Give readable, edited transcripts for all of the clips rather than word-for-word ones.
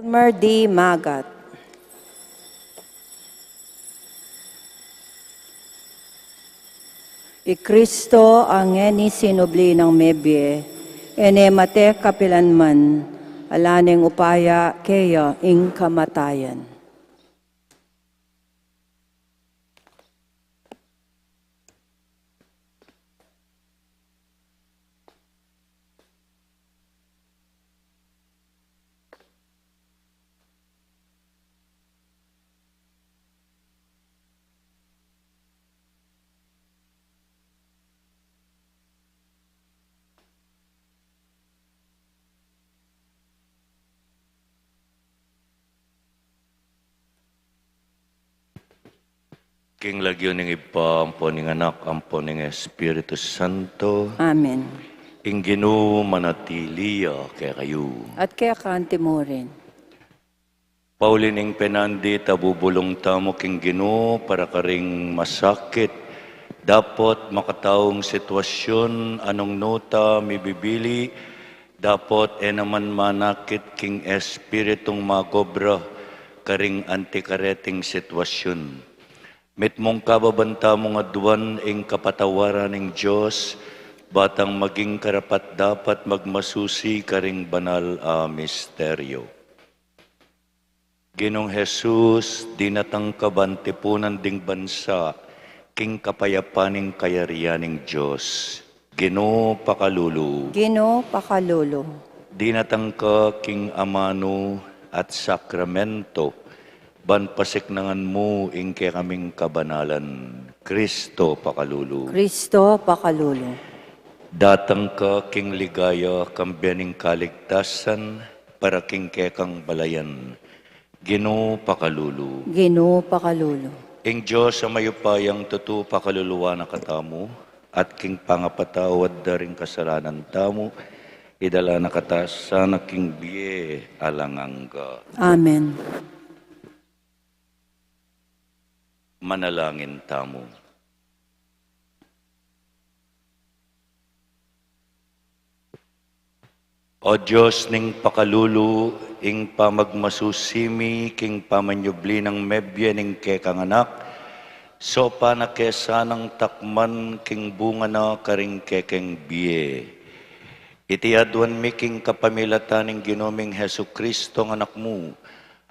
Merdi Magat. Ikristo ang eni sinubli ng mebye, ene mate kapilanman, alaneng upaya keya ing kamatayan. King lagyo ning ipa, ampo ning anak, ampo ning Espiritu Santo, Amen. ing Ginoo manatiliya kay kayo. At kaya kanti mo rin. Paulin ing penandi tabubulong tamo king Ginoo para karing masakit. Dapat makataong sitwasyon anong nota mibibili, dapat enaman manakit king Espiritong magobra karing antikareting sitwasyon. Mitmong kababanta mong aduan ing kapatawaran ng Diyos, batang maging karapat dapat magmasusi karing banal a misteryo. Ginong Jesus, dinatangkaban tipunan ding bansa, king kapayapaning kayarianing Diyos. Ginoo pakalulu. Ginoo pakalulu. Dinatangka king amano at sakramento, ban pasiknangan mo ingke kaming kabanalan. Kristo pakalulu. Kristo pakalulu. Datang ka king ligaya kambianing kaligtasan para king kekang balayan. Ginoo pakalulu. Ginoo pakalulu. Ing Diyos sa mayupayang tutu pakaluluwa na katamo at king pangapatawad da ring kasalanan tamo idala na katasa na king biye alangangga. Amen. Manalangin tamo. O Diyos ning pakalulu, ing pamagmasusimi, king pamanyubli ng mebye ning kekanganak, so panakesanang takman king bunga na karing kekeng biye. Iti adwan mi king kapamilatan ning ginoming Hesu Kristo ng anak mo,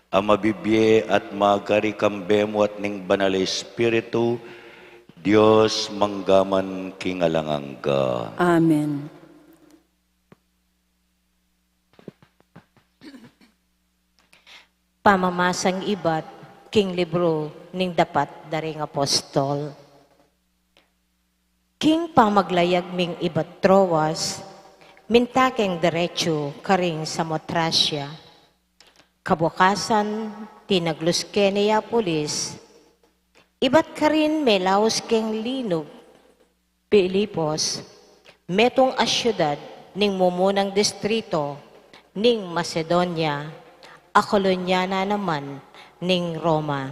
ang mabibye at magari kambemo at ning banal Espiritu, Diyos manggaman king alangangga. Amen. Pamamasang ibat, king libro ning dapat daring apostol. King pamaglayag ming ibat Troas, mintakeng derecho karing Samotracia. Kabukasan, tinaglus ke Neapolis, ibat ka rin may laos keng linog, Pilipos, metong asyudad ning mumunang distrito ning Macedonia, a kolonyana naman ning Roma.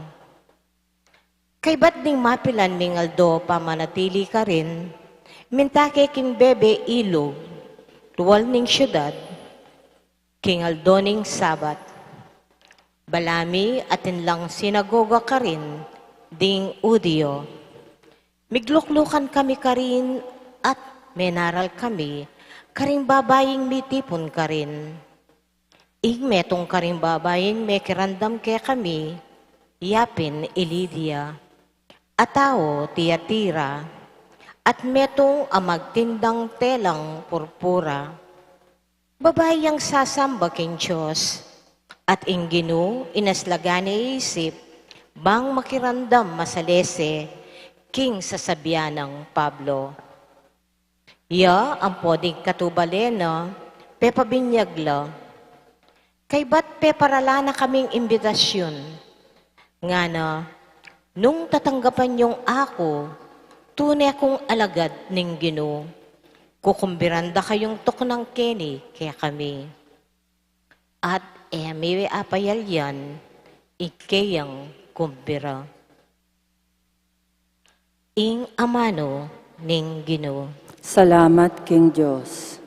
Kaybat ning mapilan ning aldo pamanatili ka rin, mintake king bebe ilog, luwal ning syudad, king aldo ning sabat. Balami atin lang sinagoga ka rin, ding udio. Migluklukan kami ka rin at menaral kami, karing babaying mitipon ka rin. Ing metong karing babaying may kirandam ke kami, yapin Ilidia, atao Tiatira, at metong amagtindang telang purpura. Babayang sasamba king Diyos, at ing Ginoo inaslagani isip, bang makirandam masalese, king sasabianang Pablo. Ya, ang poding katubalena, pepabinyagla, kay ba't peparala na kaming imbitasyon, nga na, nung tatanggapan yung ako, tunay akong alagad ning Ginoo, kukumbiranda kayong tuknang keni kaya kami. At may apayal yan, ikeyang kumbira. Ing amano ning Ginoo. Salamat King Diyos.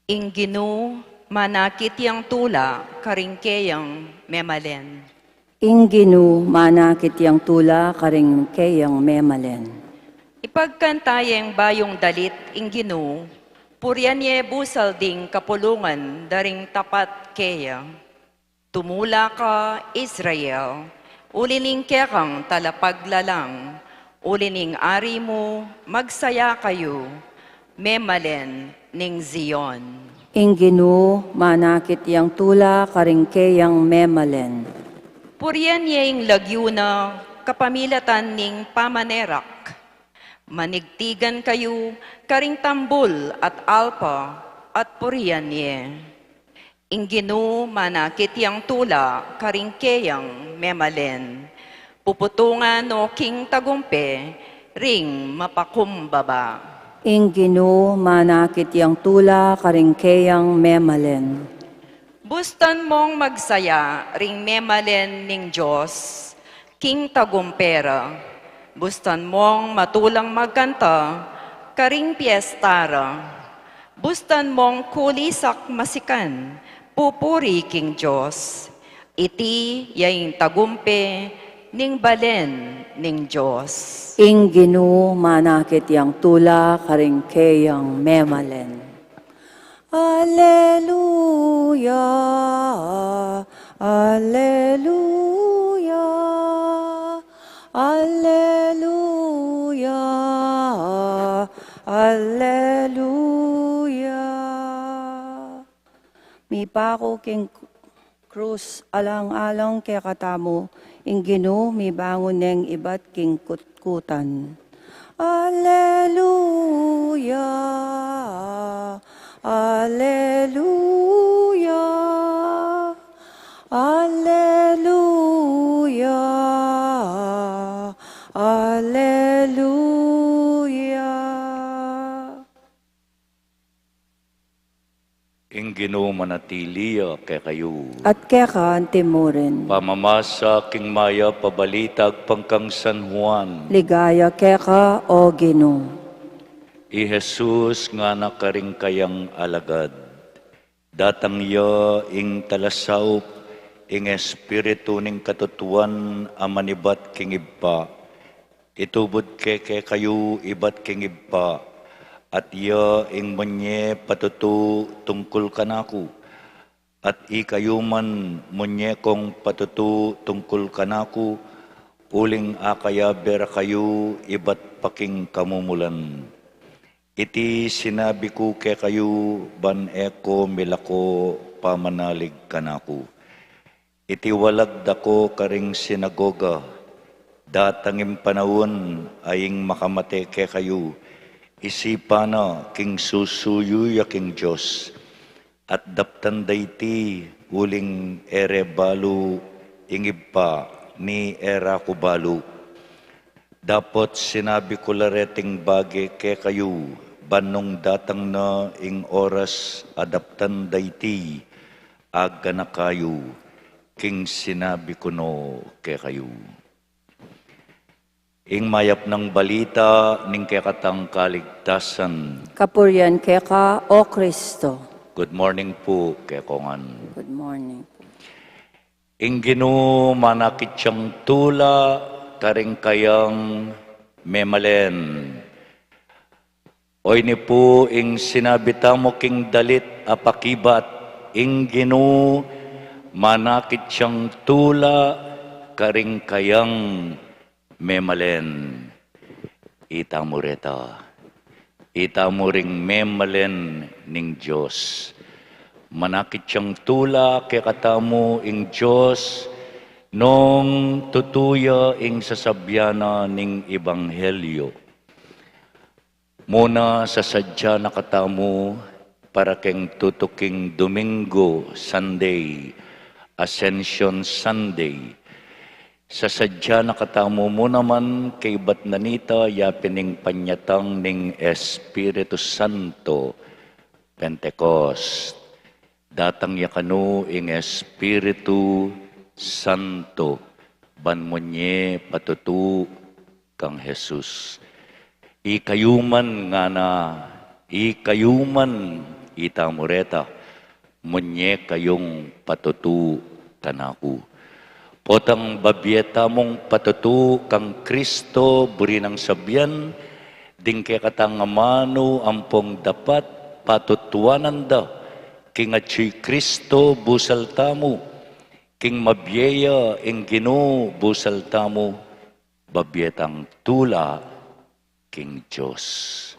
Ingginu manakit yang tula karingkeyang memalen. Ingginu manakit yang tula karing kayang memalen. Ipagkantayeng bayong dalit ingginu, puryanye busal ding kapulungan daring tapat keya. Tumula ka, Israel, ulining kekang talapaglalang, ulining ari mo, magsaya kayo, memalen ning Zion. Ingginu manakit yang tula karing kayang memalen. Puryanye ing lagyuna, kapamilatan ning pamanerak. Manigtigan kayo, karing tambol at alpa, at puryanye. Ingginu manakit yang tula, karing keyang memalen. Puputungan no king tagumpe, ring mapakumbaba. Ingginu manakit yang tula karing kayang memalen. Bustan mong magsaya, ring memalen ning Diyos, king tagumpera. Bustan mong matulang magkanta, karing piestara. Bustan mong kulisak masikan, pupuri king Diyos. Iti yaing tagumpe, ning balen ning Diyos. Ingginu manakit yang tula karing kayang memalen. Alleluia, Alleluia, Alleluia, Alleluia. Mi pako king krus alang-alang kaya katamo, ingginu mi bangon neng ibat king kutkutan. Alleluia, Alleluia, Alleluia, Alleluia. Ingginu manatiliya kay kayo. At kaya ka antimurin, Pamamasa king maya pabalitag pangkang San Juan. ligaya kaya ka o Ginoo. I Jesus nga nakaring kayang alagad. Datang ya ing talasaup ing espiritu ning katutuan amanibat king ibpa. Itubod keke kayo ibat king ibpa. At ya ing munye patutu tungkol kanako. At ikayo man munye kong patutu tungkol kanako. Uling akaya bera kayo ibat paking kamumulan. Iti sinabi ko kay kayo, ban eko milako pamanalig kanako. Iti walag dako karing sinagoga, datangim panahon aying makamate kay kayo, isipana king susuyo ya king Diyos, at daptan dayti uling ere balu ingib pa ni era ko balu. Dapat sinabi ko lareting bagay kay kayo, banong datang na ing oras adaptan dayti, aga na kayo, king sinabi ko no kay kayo. Ing mayap ng balita ning kay katang kaligtasan. Kapuryan kaya ka o Kristo. Good morning po kay kongan. Good morning. Ing Ginoo manakit siyang tula, karing kayang memalen. Oy ni po ing sinabi tamo king dalit apakibat, ing Ginoo manakit siyang tula, karing kayang memalen. Ita mo reta. Ita mo ring memalen ning Diyos. Manakit siyang tula kay katamo ing Diyos nung tutuya ing sasabyana ning Ebanghelyo. Muna sa sadya na katamo para keng tutuking Domingo, Sunday, Ascension Sunday. Sa sadya na katamo mo naman kay Batnanita yapining panyatang ning Espiritu Santo, Pentecost. Datang yakano ing Espiritu Santo, banmonye patutu kang Jesus. Ikayuman nga na, ikayuman ita mureta, munye kayong patutu kanaku. Potang babieta mong patutu kang Kristo buri ng sabyan, ding kaya katang amano ampong dapat patutuanan da, king atsi Kristo busal tamu, king mabyeya ing Ginoo busal tamu, babietang tula king Diyos.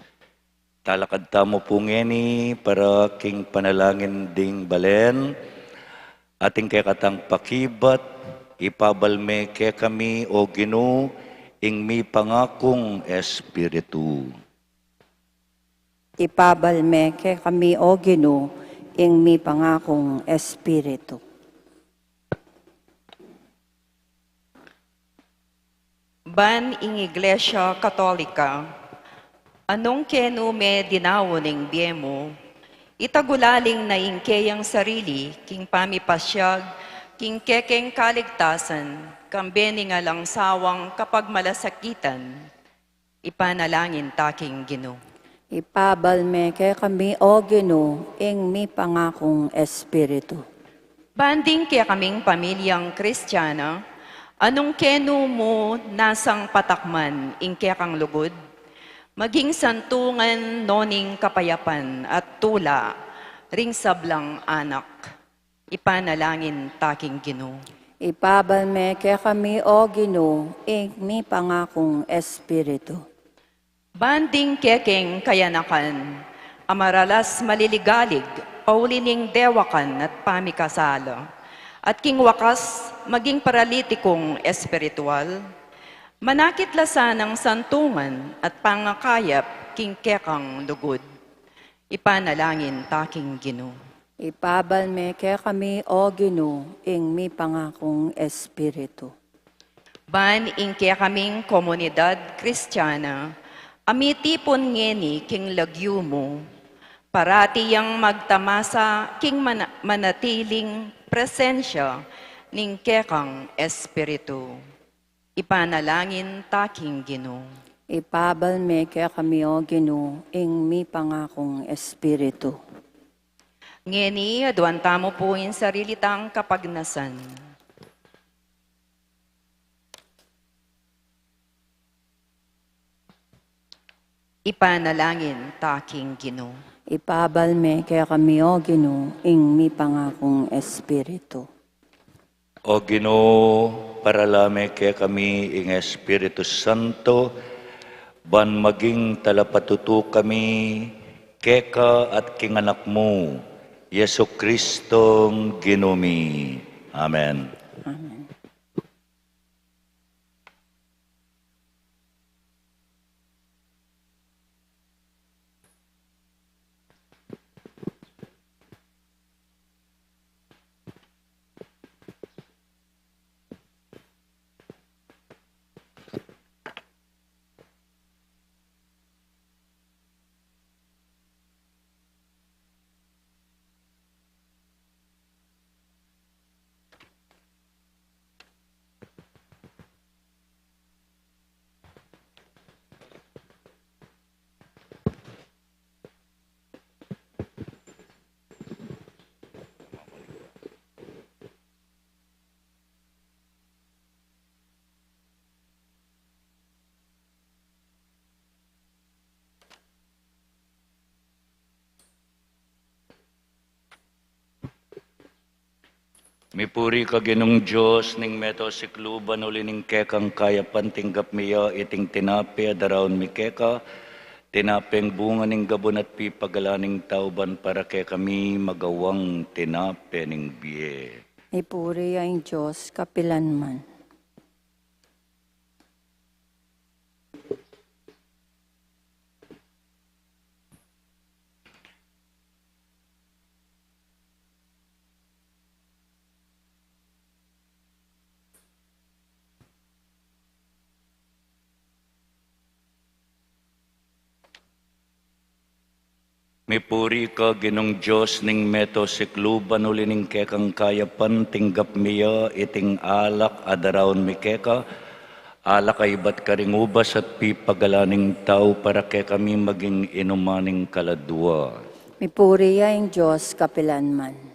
Talakad tamo po ngeni para king panalangin ding balen, ating kay katang pakibat, ipabalme kay kami o Ginoo, ing mi pangakong Espiritu. Ipabalme kay kami o Ginoo, ing mi pangakong Espiritu. Ban ing Iglesia Katolika, anong kenu me dinawoning biemo, itagulaling na ingkeyang sarili, king pamipasyag, king kekeng kaligtasan, kambeni nga lang sawang kapag malasakitan, ipanalangin taking Ginoo. Ipabalme kay kami o Ginoo, ing mi pangakong Espiritu. Banding kaya kaming pamilyang Kristiyana, anong kenu mo nasang patakman ing kaya kang lugod? Maging santungan noning kapayapan at tula, ring sablang anak, ipanalangin taking Ginoo. Ipabalme kay kami o Ginoo, ing mi pangakong Espiritu. Banding kekeng kayanakan, amaralas maliligalig, paulining dewakan at pamikasala, at king wakas maging paralitikong espiritual, manakitlasan ng santungan at pangakayap king kekang lugod, ipanalangin taking Ginoo. Ipabalme kay kami o Ginoo, ing mi pangakong Espiritu. Ban ing kaya kaming komunidad Kristiyana, amitipon ngeni king lagyu mo, parati yang magtamasa king manatiling presensya ning kekang Espiritu. Ipanalangin taking Ginoo. Ipabalme kay kami o Ginoo, ing mi pangakong Espiritu. Ngeni, aduanta mo po in sarilitang kapagnasan. Ipanalangin taking Ginoo. Ipabalme kay kami o Ginoo, ing mi pangakong Espiritu. O Ginoo, paralame kay kami ing Espiritu Santo, ban maging talapatuto kami, keka at king anak mo, Yesu Kristong Ginumi. Amen. Amen. Mipuri ka ginong Diyos, ning meto sikluban uli ning kekang kaya pantinggap miya iting tinapi adaraon mi keka, tinapeng bunga ning gabon at pipagalaning tauban para kay kami magawang tinapi ning biye. Ipuri ang Diyos, kapilanman. Mipuri ka ginong Diyos ning meto sikluban uli ning kekang kayapan tinggap miya iting alak adaraon mi keka, alak ay ba't karingubas at pipagalaning tao para kay kami maging inumaning kaladwa. Mipuriya ang Diyos kapilanman.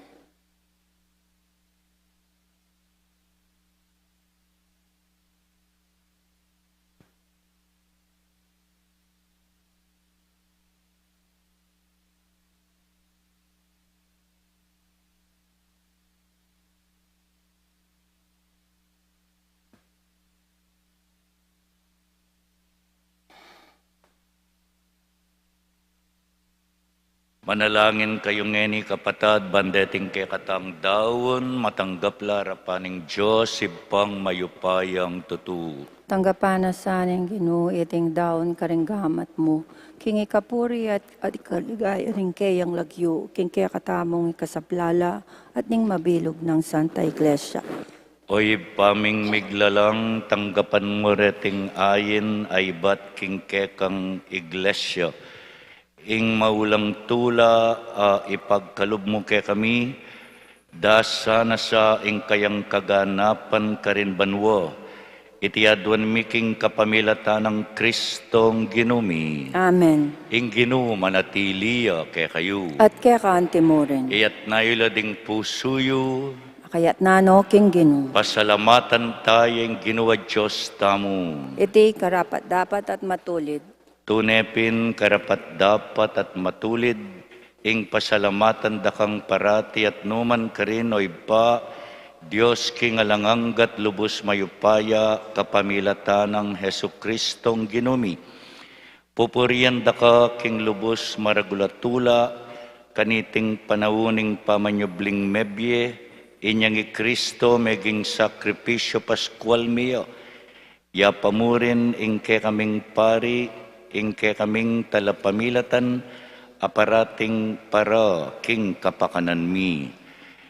Manalangin kayong ngeni kapatad, bandeting kay katang daon, matanggap larapaning Diyos, sibpang mayupayang tutu. Tanggapana sa ng Ginoo iting daon karinggamat mo. King ikapuri at ikaligaya ring kayang lagyo, king kaya katamong ikasaplala at ning mabilog ng Santa Iglesia. Oy paming miglalang, tanggapan mo reting ayin ay bat king kekang iglesia. Ing maulang tula, ipagkalob mo kay kami, dasa na sa ing kayang kaganapan karin banwo. Itiadwan miking kapamilatan ng Kristong ginumi. Amen. Ing Ginoo manatiliya kay kayo. At kaya kaante mo rin. Iyat nayula ding pusuyo, Kaya't nano king Ginoo. pasalamatan tayong Ginoo Diyos tamo. Iti karapat dapat at matulid. Tunepin karapat dapat at matulid, ing pasalamatan dakang parati at numan karin oy pa, Diyos king alanganggat lubos mayupaya kapamilatan ng Hesu Kristong ginumi. Pupurian daka king lubos maragulatula, kaniting panawuning pamanyubling mebye, inyang i Kristo meging sakripisyo paskwal miyo. Ya pamurin ing ke kaming pari, ingke kaming talapamilatan, aparating para king kapakanan mi.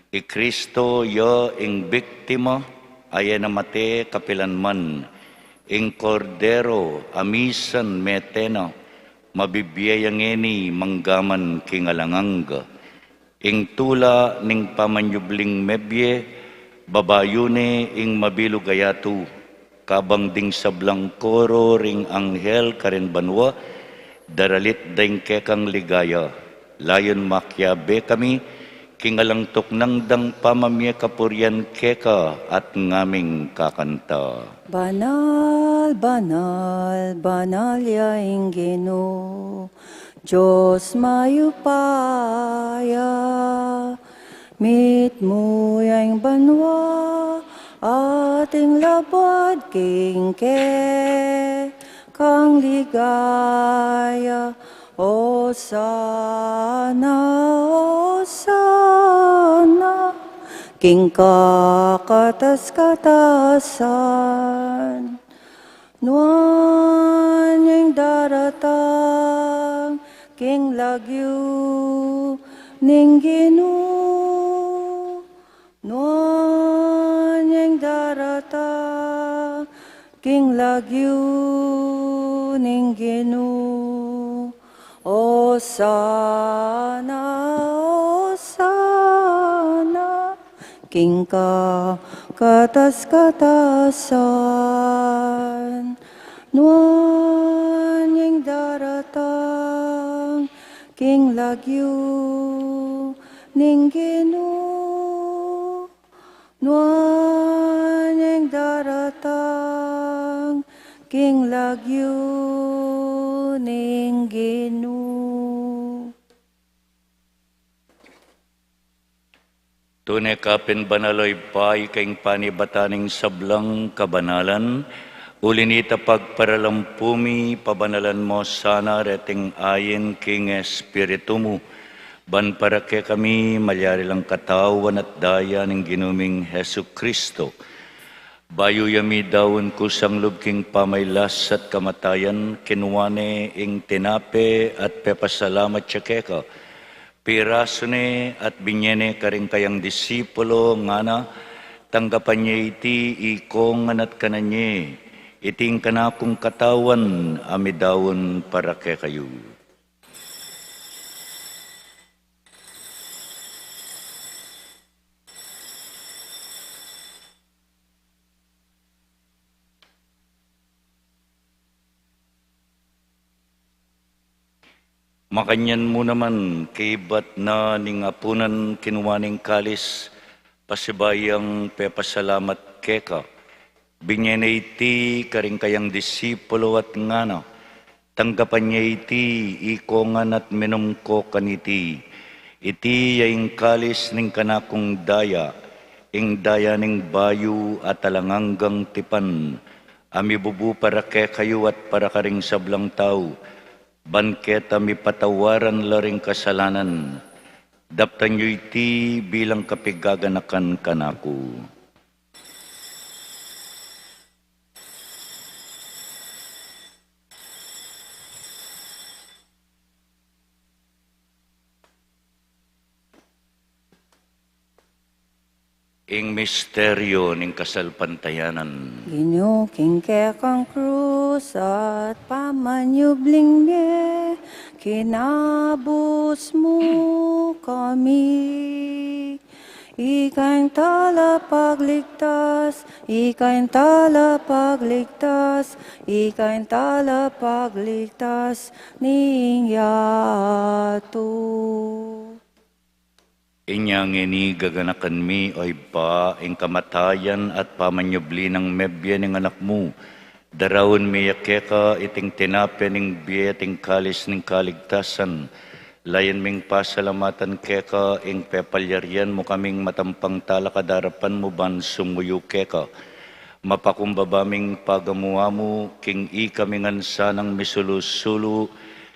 I Kristo yo ing biktima, aya namate kapilanman, ing kordero amisan metena, mabibiyayang eni manggaman king alanganga. Ing tula ning pamanyubling mebye, babayune ing mabilugayatu, kabang ding sablang koro ring anghel karin banwa, daralit daing kekang ligaya. Layon makyabe kami, kingalang tuknang dang pamamye kapuryan keka at ngaming kakanta. Banal, banal, banal yaing Ginoo, Diyos mayupaya, mit mo yaing banwa, ating labad king kang ligaya, o sana, king kakatas-katasan, nuan yung daratang, king lagyo ning Ginoo, nuan yung daratang, king lagyo ning Ginoo, o sana, king kakatas-katasan, nuan yung daratang, king lagyo ning Ginoo, nuan yung daratang, king lagyo ning Ginoo. Tunay kapin banaloy pay kaing panibataning sablang kabanalan, ulinita pagparalampumi, pabanalan mo sana reting ayin king espiritu mo. Ban para ke kami, malyari lang katawan at daya ng ginuming Hesu Kristo. Bayo yami dawon kusang lubking pamaylas at kamatayan, kinuwane ing tinape at pepasalamat siya keka. Pirasone at binyene karing kayang disipulo ngana, tanggapan niya iti ikongan at kananye, iting kanakong katawan amidawon para ke kayo. Makanyan mo naman, kaibat na ning apunan kinuwaning kalis, pasibayang pepasalamat keka. Binyanay iti karing kayang disipulo at ngana, tanggapan niya iti ikongan at minum ko kaniti. Iti yaing kalis ning kanakong daya, ing daya ning bayu at talanganggang tipan. Ami bubu para ke kayo at para karing sablang tao, banket ami patawaran laring kasalanan. Daptan nyo iti bilang kapigaganakan kanako. Ing misteryo ning kasalpantayanan. Ginoo, kingke kang krus at pamanyubling niya, kinabos mo kami. Ika'y talapagligtas, ika'y talapagligtas, ika'y talapagligtas, ning yato. Inyang ini gaganakan mi oy pa ing kamatayan at pamanyubli ng mebye ng anak mo. Darawon mi yakeka iting tinape ning biye ting kalis ning kaligtasan. Layan ming pasalamatan keka ing pepalyaryan mo kaming matampang talakadarapan mo ban sumuyo keka. Mapakumbabaming pagamuwa mo king i kamingan sanang misulu-sulu,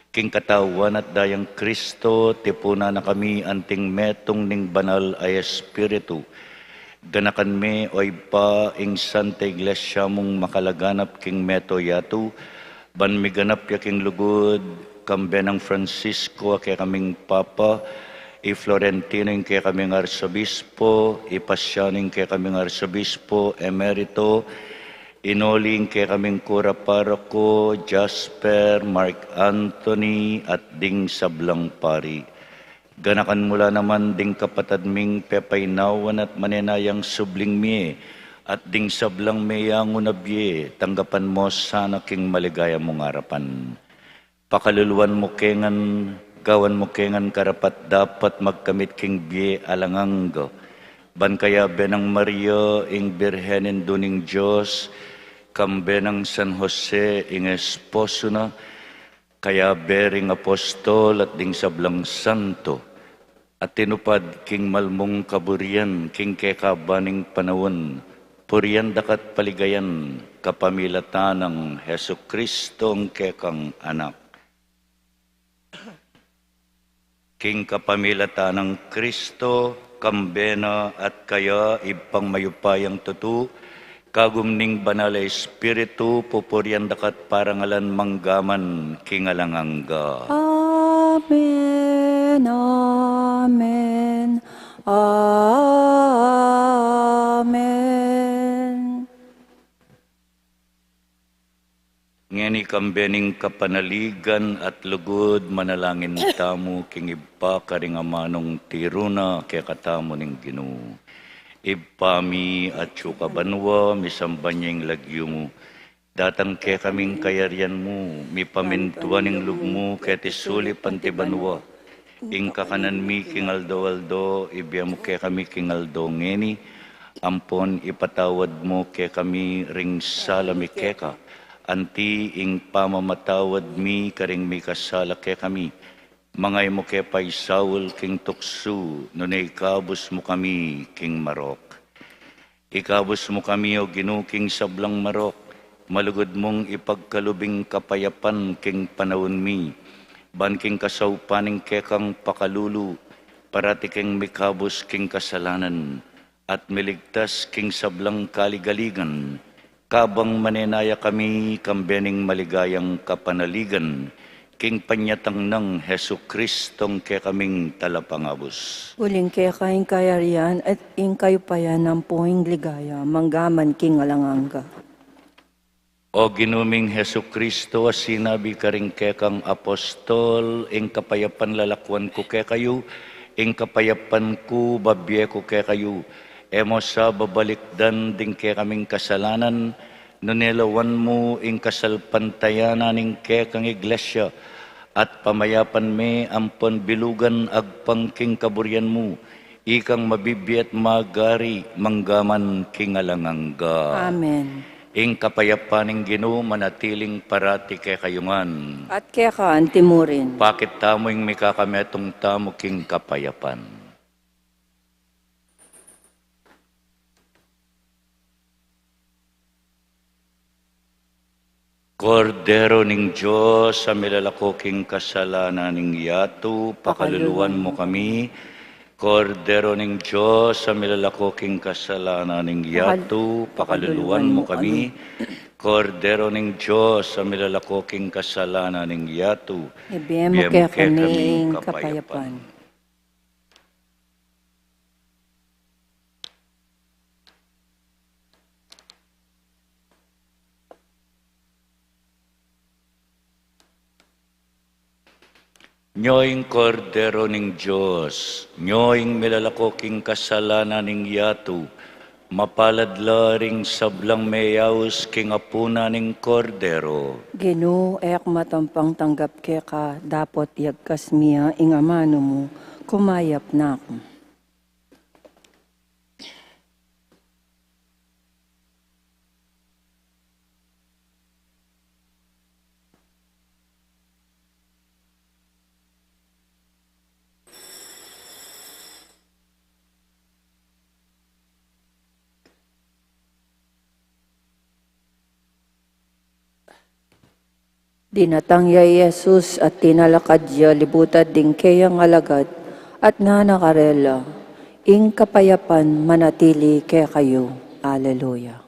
king katawan at dayang Kristo, tipuna na kami anting metong ning banal ay Espiritu. Ganakan me oy pa ing Santa Iglesia mong makalaganap king meto yatu, ban miganap ya king lugod, kambe ng Francisco kay kaming Papa, i Florentino ing kay kaming Arsobispo, i Pasyaning kay kaming Arsobispo, Emerito, inoling kay kaming Kura Paroko, Jasper, Mark Anthony, at ding sablang pari. Ganakan mula naman ding kapatad ming pepaynawan at manenayang subling mi, at ding sablang mayang unabye, tanggapan mo sana king maligaya mong harapan. Pakaluluan mo kengan, gawan mo kengan karapat dapat magkamit king biye alanganggo. Ban kaya benang Maria ing Birhenin duning Diyos, kambe ng San Jose ing esposo na, kaya bering apostol at ding sablang santo, at tinupad king malmong kaburian, king kekabaning panawon, purian dakat paligayan, kapamilatan ng Heso Kristo ang kekang anak. King kapamilatan ng Kristo, kambena at kaya ipang mayupayang tutu, kagumning banal ay Espiritu, pupurian dakat parangalan manggaman, kingalangangga. Amen, amen, amen. Ngeni kambening kapanaligan at lugod, manalangin tamo, king iba karing amanong tiruna, kaya katamo ning Ginoo. Ipami at banwa, misambanyang lagyo mo. Datang kaya kaming kayarian mo, mi pamintuan ng lug mo, kaya tisuli pantibanwa. Ing kakanan mi kingaldo-aldo, ibya mo kaya kami kingaldo ngeni, ampon ipatawad mo kaya kami ring salami keka. Anti ing pamamatawad mi karing mi kasala kaya kami. Mangay mo kaya pa'y Saul king tuksu, nunay ikabos mo kami king marok. Ikabos mo kami o ginuking sablang marok, malugod mong ipagkalubing kapayapan king panahon mi. Ban king kasaupaning kekang pakalulu, parati king mikabos king kasalanan, at miligtas king sablang kaligaligan. Kabang manenaya kami kambening maligayang kapanaligan, king panyatang ng Heso Kristong kaya kaming talapangabos. Uling kaya kaing kayarian at ing kayo payan ng puhing ligaya, manggaman king alangangga. O ginuming Heso Kristo, sinabi ka rin kekang apostol, ing kapayapan lalakwan ko kaya kayo, ing kapayapan ko babye ko kaya kayo, emo sa babalikdan ding kaya kaming kasalanan, nunilawan mo ing kasalpantayanan ing kekang iglesia, at pamayapan me ampon bilugan agpangking kaburyan mo, ikang mabibiyat magari manggaman kingalangangga. Amen. Ing kapayapaning Ginoo manatiling parati kay kayungan. At kaya ka, antimurin. Bakit tamoing may kakametong tamo king kapayapan? Kordero ning Diyos, sa milalako king kasalanan ning yato, pakaluluwan mo kami. Kordero ning Diyos, sa milalako king kasalanan ning yato, pakaluluwan mo kami. Kordero ning Diyos, sa milalako king kasalanan ning yato, Ibiyem mo kaya kaming kapayapan. Nyoing kordero ning Diyos, nyoing milalako king kasalanan ning yato, mapaladlaring sablang mayaus king apuna ning kordero. Ginoo, ek matampang tanggap kaya ka, dapat yagkas miya, ing amano mo, kumayap na ako. Dinatangya Jesus at tinalakad ya libutad ding kayang alagad at nanakarela. Ing kapayapan manatili kaya kayo. Alleluia.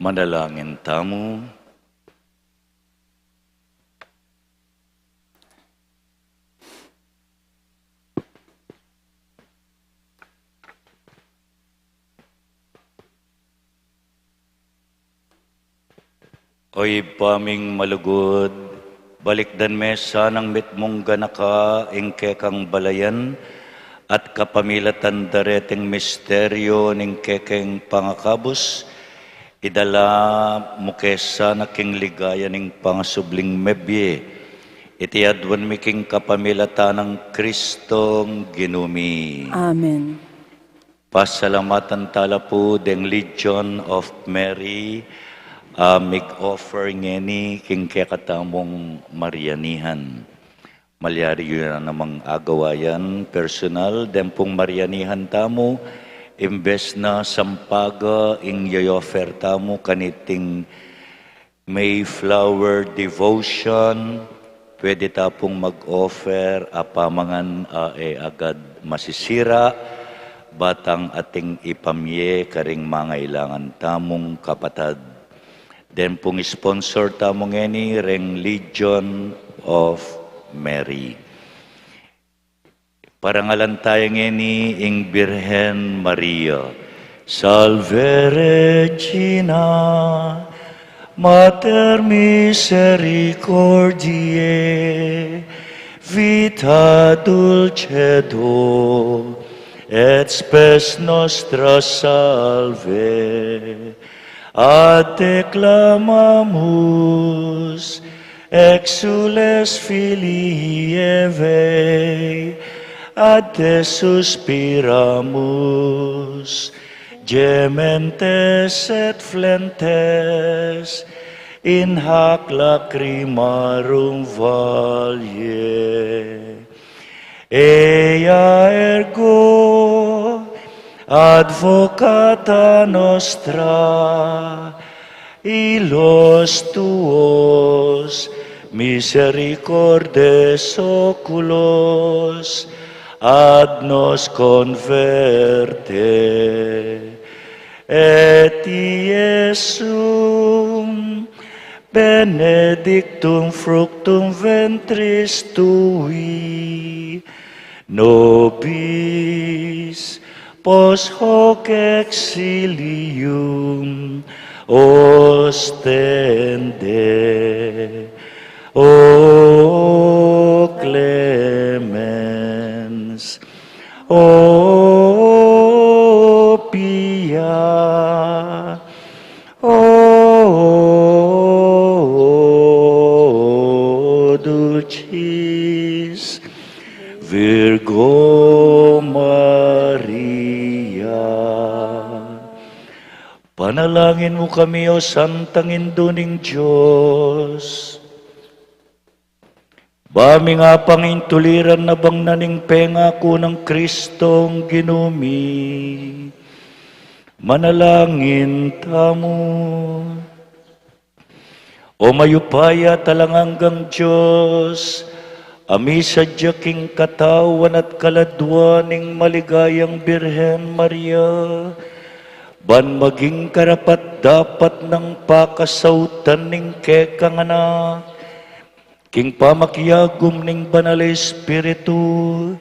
Manalangin tamo. Oy paming malugod, balikdan mesa ng mitmong ganaka, ingke kang balayan, at kapamilatan dareteng misteryo ning kekeng pangakabos, idala mo kesa na king ligaya ning pangasubling mebye, iti adwan mi king kapamilatan ng Kristong ginumi. Amen. Pasalamatan tala po deng Legion of Mary, mig-offer ngeni king kekatamong Marianihan. Malyari yun na namang agawayan, personal, dempong Marianihan tamo, imbes na sampaga ing yoyofer tamo kaniting Mayflower Devotion, pwede tapong mag-offer apamangan agad masisira, batang ating ipamye karing mangailangan tamong kapatad. Den pong sponsor tamong eni reng Legion of Mary. Parangalan tayo ngeni ing Birhen Maria. Salve Regina, Mater misericordiae, vita dulcedo, et spes nostra salve. Ad declamamus, exules filii Evae, ad te suspiramus, gementes et flentes, in hac lacrimarum valle. Ea ergo, advocata nostra, ilos tuos misericordes oculos ad nos converte, et Iesum benedictum fructum ventris tui, nobis pos hoc exilium ostende. O clemens, o pia, o dulcis Virgo Maria. Panalangin mo kami, O Santang Induning Diyos. Bami nga pangintuliran na bang naning pengako ng Kristong ginumi. Manalangin tamo. O mayupaya talanganggang Diyos, ami sadya king katawan at kaladwa ning maligayang Birhen Maria, ban maging karapat dapat ng pakasautan ning kekang anak, king pamakyagom ning banal Espiritu,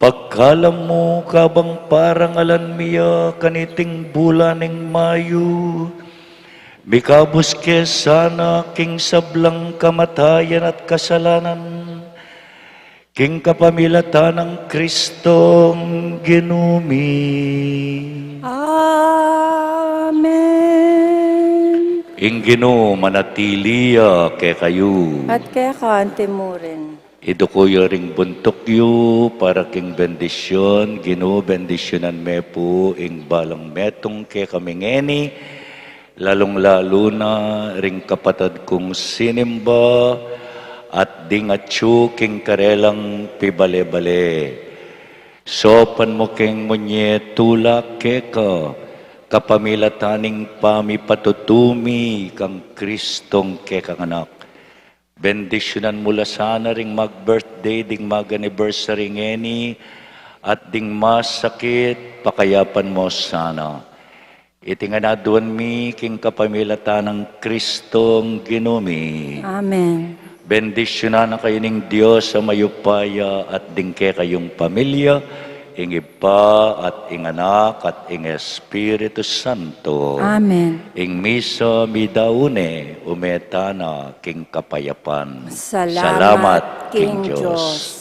pagkalam mo kabang parangalan miya kaniting bulan ning Mayo, mikabos kesana king sablang kamatayan at kasalanan, king kapamilatan ng Kristong ginumi. Amen. Ingino manatiliya ke kayo. At kaya kaante mo rin. Ito ko ring buntok yu para king bendisyon, Ginoo bendisyonan me po ing balang metong ke kamingeni, lalong-lalo na ring kapatad kong sinimba at dingatsu king karelang pibale-bale. Sopan mo king munye tulak ke ka, kapamilataning pamipatutumi kang Kristong ke kang anak. Bendisyonan mula sana ring mag-birthday, ding mag-anniversary ngeni, at ding masakit, pakayapan mo sana. iti nga naduan mi king kapamilata ng Kristong ginumi. Amen. Bendisyonan na kayo ng Diyos sa mayupaya at dingke kayong pamilya, ing Iba at ing Anak at ing Espiritu Santo. Amen. Ing misa midaune umetana king kapayapan. Salamat, King Diyos.